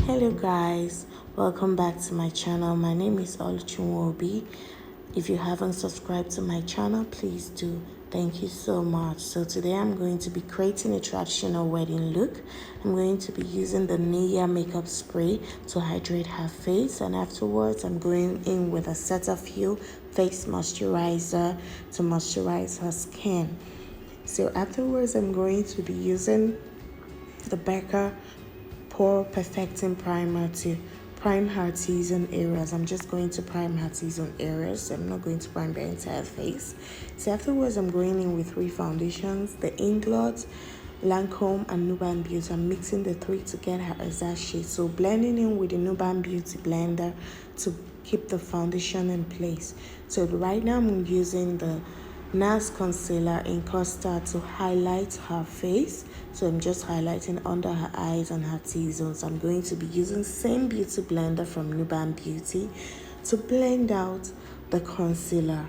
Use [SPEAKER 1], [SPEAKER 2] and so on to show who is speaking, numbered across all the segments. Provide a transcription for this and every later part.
[SPEAKER 1] Hello guys, welcome back to my channel. My name is Oluchunwobi. If you haven't subscribed to my channel, please do. Thank you so much. So today I'm going to be creating a traditional wedding look. I'm going to be using the Nivea makeup spray to hydrate her face, and afterwards I'm going in with a Cetaphil face moisturizer to moisturize her skin. So afterwards I'm going to be using the Becca Pore Perfecting Primer to prime her T-zone areas. I'm just going to prime her T-zone areas. I'm not going to prime the entire face. So afterwards, I'm going in with three foundations: the Inglot, Lancome, and Nuban Beauty. I'm mixing the three to get her exact shade. So blending in with the Nuban Beauty blender to keep the foundation in place. So right now, I'm using the NARS concealer in custard to highlight her face. So I'm just highlighting under her eyes and her T-zones. I'm going to be using same beauty blender from Nuban Beauty to blend out the concealer.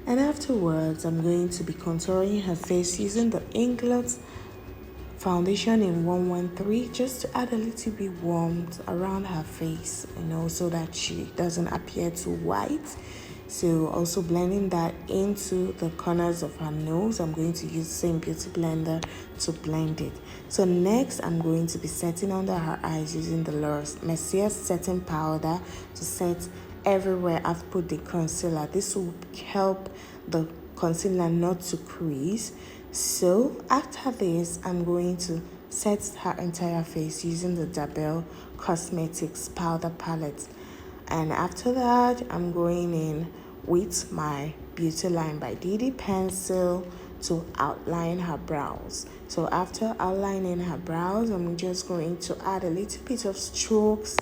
[SPEAKER 1] And afterwards, I'm going to be contouring her face using the Inglot foundation in 113 just to add a little bit warmth around her face, so that she doesn't appear too white. So also blending that into the corners of her nose. I'm going to use the same beauty blender to blend it. So next I'm going to be setting under her eyes using the Mercier setting powder to set everywhere I've put the concealer. This will help the concealer not to crease. So after this, I'm going to set her entire face using the Dabel Cosmetics powder palette. And after that, I'm going in with my Beauty Line by Didi pencil to outline her brows. So after outlining her brows, I'm just going to add a little bit of strokes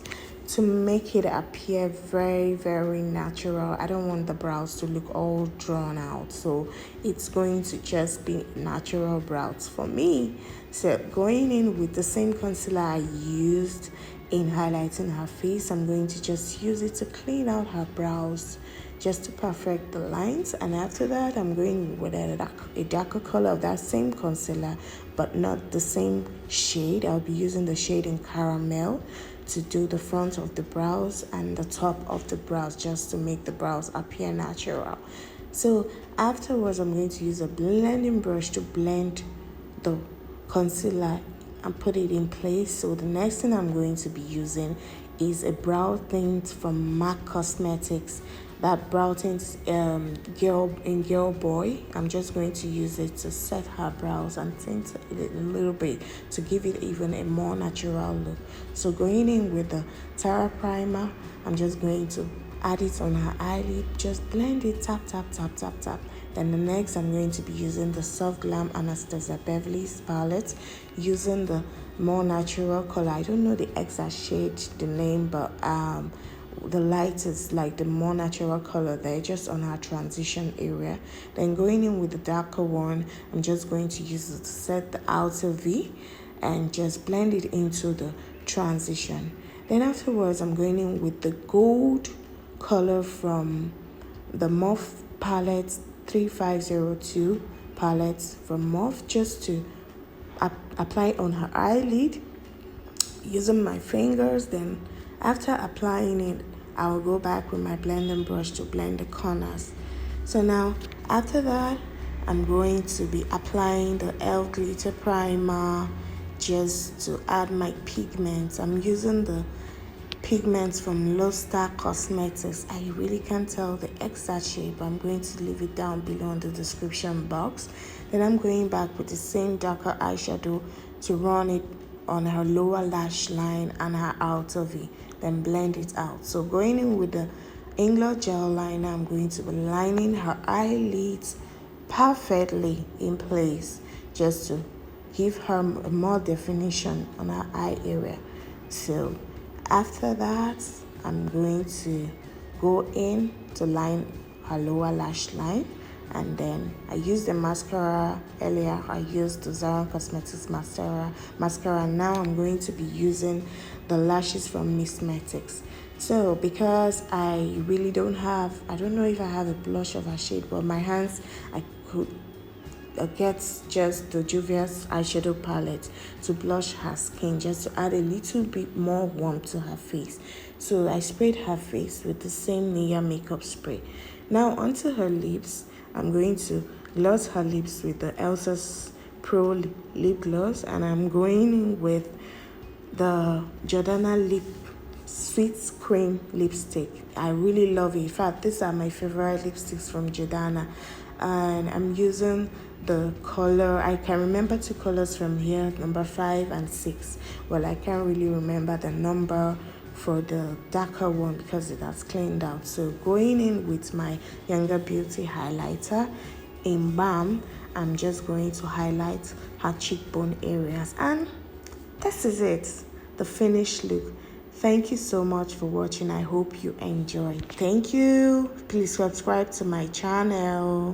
[SPEAKER 1] to make it appear very, very natural. I don't want the brows to look all drawn out, so it's going to just be natural brows for me. So going in with the same concealer I used in highlighting her face, I'm going to just use it to clean out her brows, just to perfect the lines. And after that, I'm going with a darker color of that same concealer, but not the same shade. I'll be using the shade in Caramel to do the front of the brows and the top of the brows, just to make the brows appear natural. So afterwards, I'm going to use a blending brush to blend the concealer and put it in place. So the next thing I'm going to be using is a brow tint from MAC Cosmetics. That brow tint Girl Boy. I'm just going to use it to set her brows and tint it a little bit to give it even a more natural look. So going in with the Tara primer, I'm just going to add it on her eyelid, just blend it, tap, tap, tap, tap, tap. Then the next, I'm going to be using the Soft Glam Anastasia Beverly's palette, using the more natural color. I don't know the exact shade, the name, but the light is like the more natural color there, just on her transition area. Then going in with the darker one, I'm just going to use it to set the outer V and just blend it into the transition. Then afterwards, I'm going in with the gold color from the Morph palette 3502 palette from Morph, just to apply on her eyelid using my fingers. Then after applying it, I will go back with my blending brush to blend the corners. So now after that, I'm going to be applying the Elf Glitter Primer just to add my pigments. I'm using the pigments from Low Star Cosmetics. I really can't tell the exact shape, but I'm going to leave it down below in the description box. Then I'm going back with the same darker eyeshadow to run it on her lower lash line and her outer V, then blend it out. So going in with the Inglot gel liner, I'm going to be lining her eyelids perfectly in place, just to give her more definition on her eye area. So after that, I'm going to go in to line her lower lash line. And then I used the mascara earlier. I used the Zara Cosmetics mascara. Now I'm going to be using the lashes from Mismetics. So because I really don't know if I have a blush of her shade, but my hands, I could get just the Juvia's eyeshadow palette to blush her skin, just to add a little bit more warmth to her face. So I sprayed her face with the same Nia makeup spray. Now onto her lips. I'm going to gloss her lips with the Elsa's Pro lip gloss, and I'm going in with the Jordana lip sweet cream lipstick. I really love it. In fact, these are my favorite lipsticks from Jordana, and I'm using the color. I can remember two colors from here, number 5 and 6. Well, I can't really remember the number for the darker one because it has cleaned out. So going in with my Younger Beauty highlighter in Balm, I'm just going to highlight her cheekbone areas, and this is it, the finished look. Thank you so much for watching. I hope you enjoyed. Thank you. Please subscribe to my channel.